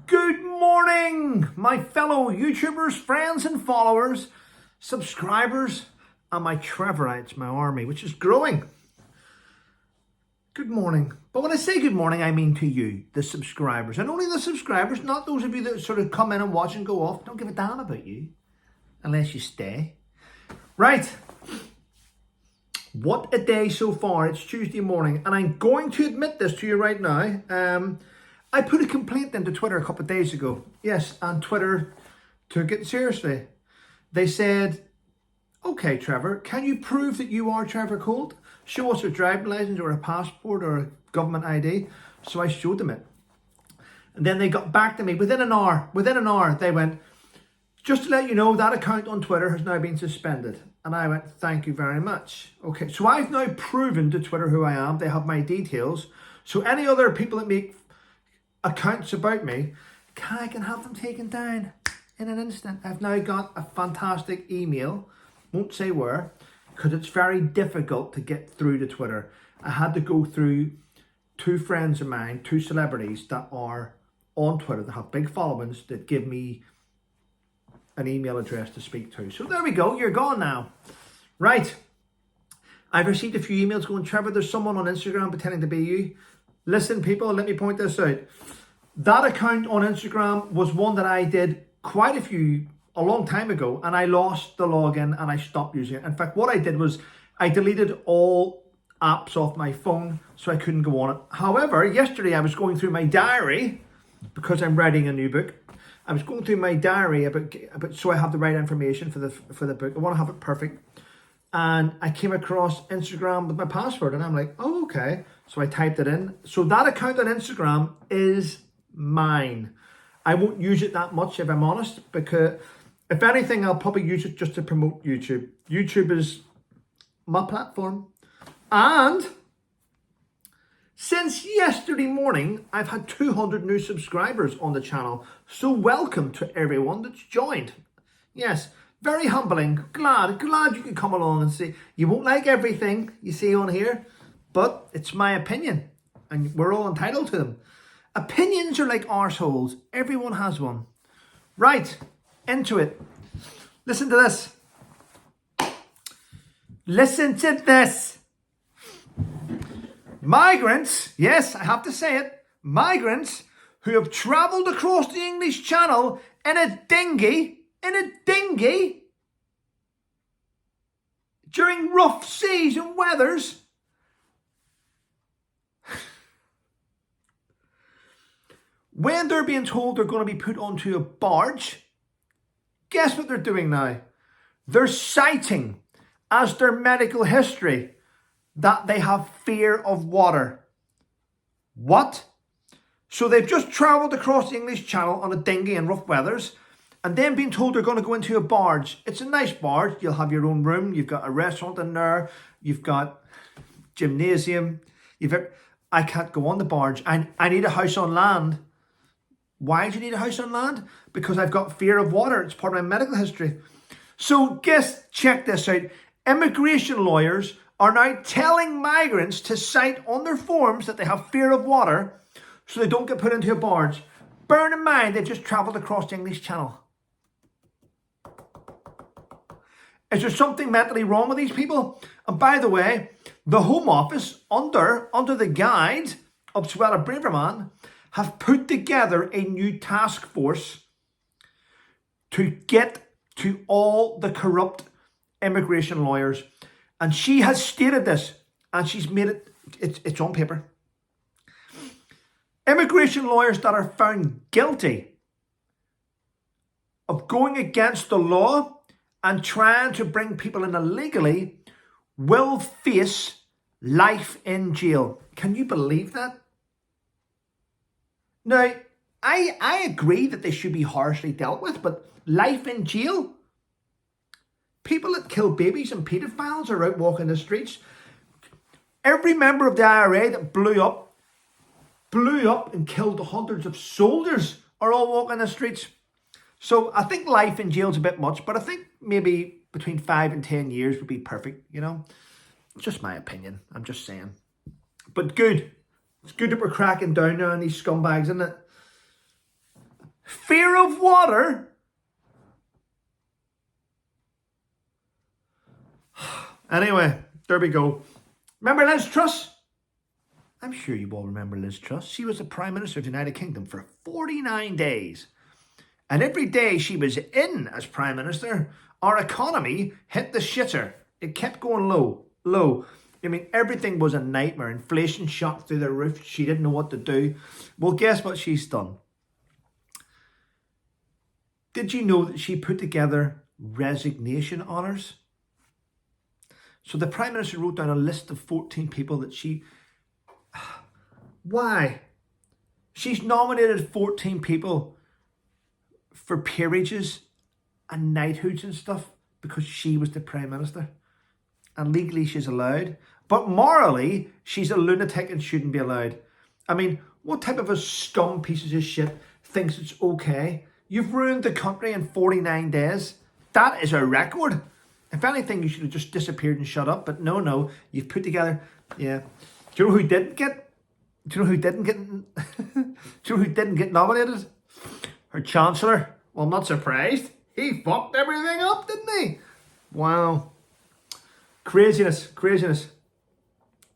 Good morning, my fellow YouTubers, friends and followers, subscribers, and my Trevorites, my army, which is growing. Good morning. But when I say good morning, I mean to you, the subscribers. And only the subscribers, not those of you that sort of come in and watch and go off. Don't give a damn about you, unless you stay. Right. What a day so far. It's Tuesday morning, and I'm going to admit this to you right now. I put a complaint into Twitter a couple of days ago. Yes, and Twitter took it seriously. They said, okay, Trevor, can you prove that you are Trevor Colt? Show us a driving license or a passport or a government ID. So I showed them it. And then they got back to me within an hour. Within an hour, they went, just to let you know, that account on Twitter has now been suspended. And I went, thank you very much. Okay, so I've now proven to Twitter who I am. They have my details. So any other people that make accounts about me, I can have them taken down in an instant. I've now got a fantastic email, won't say where, because it's very difficult to get through to Twitter. I had to go through two friends of mine, two celebrities that are on Twitter that have big followings that give me an email address to speak to. So there we go, you're gone now. Right, I've received a few emails going, Trevor, there's someone on Instagram pretending to be you. Listen, people, let me point this out. That account on Instagram was one that I did a long time ago, and I lost the login and I stopped using it. In fact, what I did was I deleted all apps off my phone so I couldn't go on it. However, yesterday I was going through my diary because I'm writing a new book. I was going through my diary about so I have the right information for the book. I want to have it perfect. And I came across Instagram with my password, and I'm like, oh, okay. So I typed it in. So that account on Instagram is mine. I won't use it that much, if I'm honest, because if anything, I'll probably use it just to promote YouTube. YouTube is my platform. And since yesterday morning, I've had 200 new subscribers on the channel. So welcome to everyone that's joined. Yes. Very humbling, glad you could come along and see. You won't like everything you see on here, but it's my opinion, and we're all entitled to them. Opinions are like arseholes. Everyone has one. Right, into it. Listen to this. Listen to this. Migrants, yes, I have to say it, migrants who have travelled across the English Channel in a dinghy, during rough seas and weathers, when they're being told they're going to be put onto a barge, guess what they're doing now? They're citing as their medical history that they have fear of water. What? So they've just travelled across the English Channel on a dinghy in rough weathers, and then being told they're going to go into a barge. It's a nice barge. You'll have your own room. You've got a restaurant in there. You've got gymnasium. I can't go on the barge. I need a house on land. Why do you need a house on land? Because I've got fear of water. It's part of my medical history. So check this out. Immigration lawyers are now telling migrants to cite on their forms that they have fear of water so they don't get put into a barge. Bear in mind, they've just travelled across the English Channel. Is there something mentally wrong with these people? And by the way, the Home Office, under the guide of Suella Braverman, have put together a new task force to get to all the corrupt immigration lawyers. And she has stated this, and she's made it's on paper. Immigration lawyers that are found guilty of going against the law and trying to bring people in illegally will face life in jail. Can you believe that? Now, I agree that they should be harshly dealt with, but life in jail? People that kill babies and paedophiles are out walking the streets. Every member of the IRA that blew up and killed hundreds of soldiers are all walking the streets. So I think life in jail is a bit much, but I think maybe between 5 and 10 years would be perfect, you know. It's just my opinion. I'm just saying. But good. It's good that we're cracking down now on these scumbags, isn't it? Fear of water? Anyway, there we go. Remember Liz Truss? I'm sure you all remember Liz Truss. She was the Prime Minister of the United Kingdom for 49 days. And every day she was in as Prime Minister, our economy hit the shitter. It kept going low, low. I mean, everything was a nightmare. Inflation shot through the roof. She didn't know what to do. Well, guess what she's done? Did you know that she put together resignation honours? So the Prime Minister wrote down a list of 14 people that she... Why? She's nominated 14 people for peerages and knighthoods and stuff because she was the Prime Minister. And legally she's allowed. But morally, she's a lunatic and shouldn't be allowed. I mean, what type of a scum piece of shit thinks it's okay? You've ruined the country in 49 days. That is a record. If anything, you should have just disappeared and shut up. But no, you've put together... Yeah. Do you know who didn't get... Do you know who didn't get... Do you know who didn't get nominated? Her Chancellor. Well, I'm not surprised. He fucked everything up, didn't he? Wow. Craziness.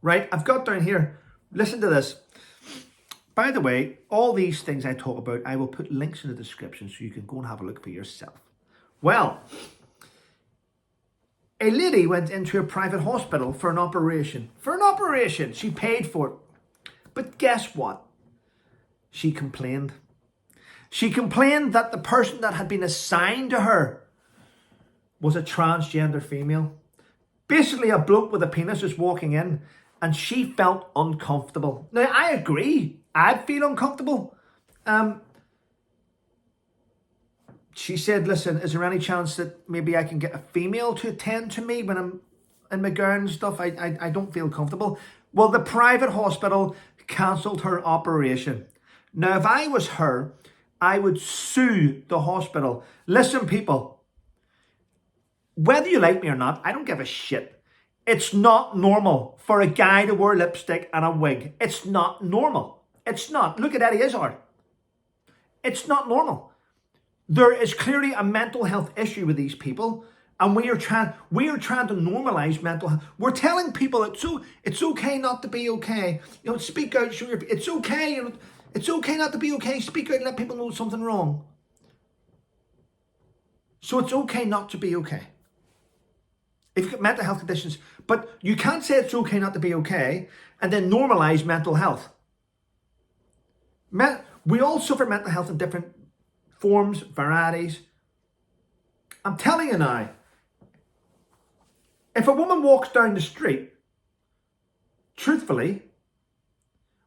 Right, I've got down here. Listen to this. By the way, all these things I talk about, I will put links in the description so you can go and have a look for yourself. Well, a lady went into a private hospital for an operation. She paid for it. But guess what? She complained. She complained that the person that had been assigned to her was a transgender female. Basically, a bloke with a penis was walking in and she felt uncomfortable. Now, I agree. I'd feel uncomfortable. She said, listen, is there any chance that maybe I can get a female to attend to me when I'm in my gown and stuff? I don't feel comfortable. Well, the private hospital cancelled her operation. Now, if I was her, I would sue the hospital. Listen, people, whether you like me or not, I don't give a shit. It's not normal for a guy to wear lipstick and a wig. It's not normal. It's not. Look at Eddie Izzard. It's not normal. There is clearly a mental health issue with these people, and we are trying to normalize mental health. We're telling people it's okay not to be okay. You know, speak out, show your... It's okay. You know, it's okay not to be okay. Speak out and let people know something wrong. So it's okay not to be okay. If you've got mental health conditions, but you can't say it's okay not to be okay and then normalize mental health. We all suffer mental health in different forms, varieties. I'm telling you now, if a woman walks down the street, truthfully,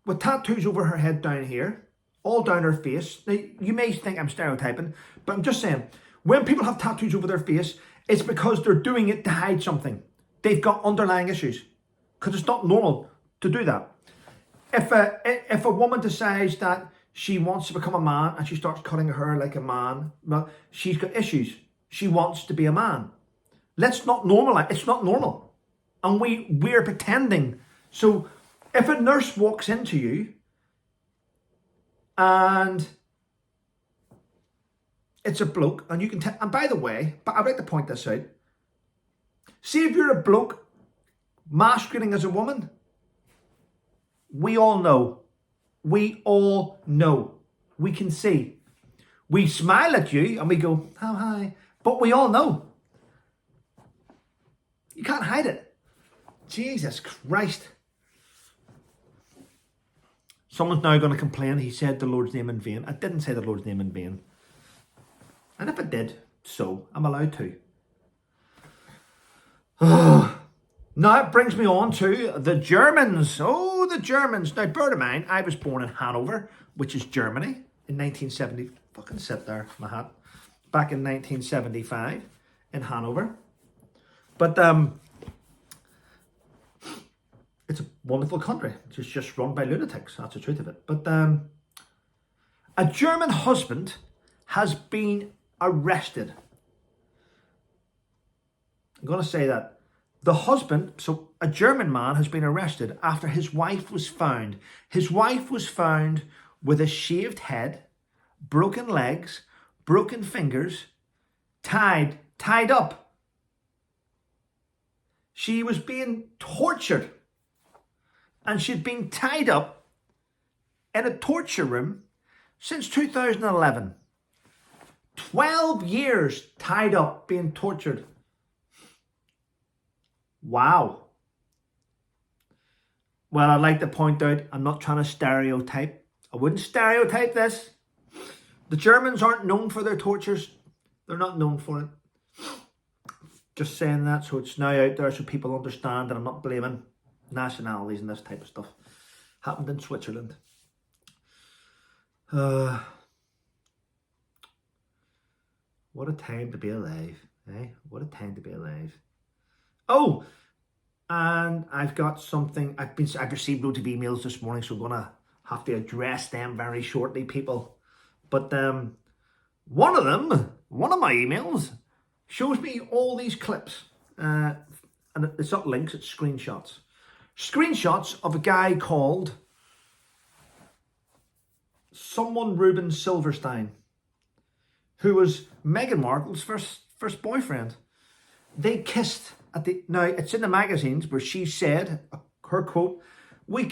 with tattoos over her head down here, all down her face, now you may think I'm stereotyping, but I'm just saying, when people have tattoos over their face, it's because they're doing it to hide something. They've got underlying issues, because it's not normal to do that. If a woman decides that she wants to become a man and she starts cutting her hair like a man, well, she's got issues. She wants to be a man. Let's not normalize. It's not normal. And we're pretending. So if a nurse walks into you and it's a bloke, and you can tell, and by the way, but I'd like to point this out. See, if you're a bloke masquerading as a woman, we all know. We all know. We can see. We smile at you and we go, oh, hi. But we all know. You can't hide it. Jesus Christ. Someone's now going to complain he said the Lord's name in vain. I didn't say the Lord's name in vain. And if I did, so I'm allowed to. Now it brings me on to the Germans. Oh, the Germans. Now, bear in mind, I was born in Hanover, which is Germany, in 1970. Fucking sit there, my hat. Back in 1975 in Hanover. But it's a wonderful country. It's just run by lunatics. That's the truth of it. But a German husband has been arrested. I'm going to say that. The husband, so a German man, has been arrested after his wife was found. His wife was found with a shaved head, broken legs, broken fingers, tied up. She was being tortured, and she'd been tied up in a torture room since 2011. 12 years tied up, being tortured. Wow. Well, I'd like to point out, I'm not trying to stereotype. I wouldn't stereotype this. The Germans aren't known for their tortures. They're not known for it. Just saying that so it's now out there so people understand that I'm not blaming nationalities and this type of stuff. Happened in Switzerland. What a time to be alive, eh? What a time to be alive. Oh, and I've got something. I've received loads of emails this morning, so I'm gonna have to address them very shortly, people. But one of my emails shows me all these clips, and it's not links, it's screenshots. Screenshots of a guy called someone Ruben Silverstein, who was Meghan Markle's first boyfriend. They kissed now it's in the magazines where she said, her quote, when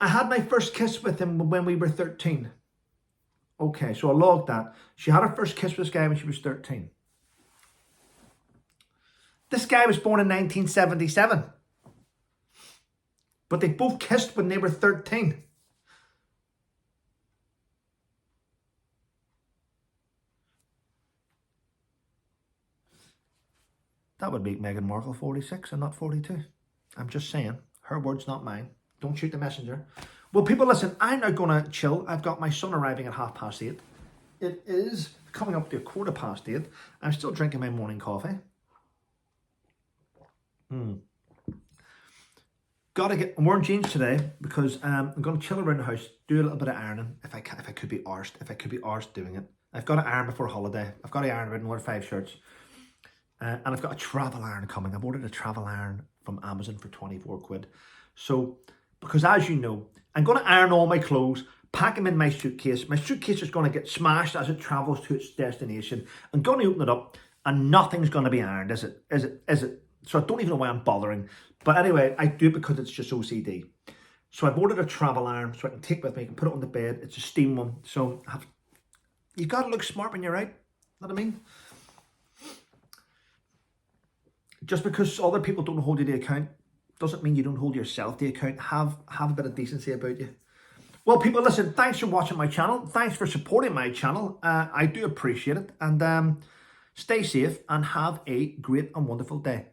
I had my first kiss with him when we were 13. Okay, so I logged that. She had her first kiss with this guy when she was 13. This guy was born in 1977. But they both kissed when they were 13. That would make Meghan Markle 46 and not 42. I'm just saying. Her words, not mine. Don't shoot the messenger. Well, people, listen, I'm now going to chill. I've got my son arriving at 8:30. It is coming up to 8:15. I'm still drinking my morning coffee. I'm wearing jeans today because I'm going to chill around the house, do a little bit of ironing if I could be arsed doing it. I've got to iron before holiday. I've got to iron about another 5 shirts. And I've got a travel iron coming. I've ordered a travel iron from Amazon for 24 quid. So, because as you know, I'm going to iron all my clothes, pack them in my suitcase. My suitcase is going to get smashed as it travels to its destination. I'm going to open it up and nothing's going to be ironed, is it? So I don't even know why I'm bothering. But anyway, I do it because it's just OCD. So I've ordered a travel iron so I can take it with me. I can put it on the bed. It's a steam one. So you got to look smart when you're out. Know what I mean? Just because other people don't hold you to account doesn't mean you don't hold yourself to account. Have a bit of decency about you. Well, people, listen, thanks for watching my channel. Thanks for supporting my channel. I do appreciate it. And stay safe and have a great and wonderful day.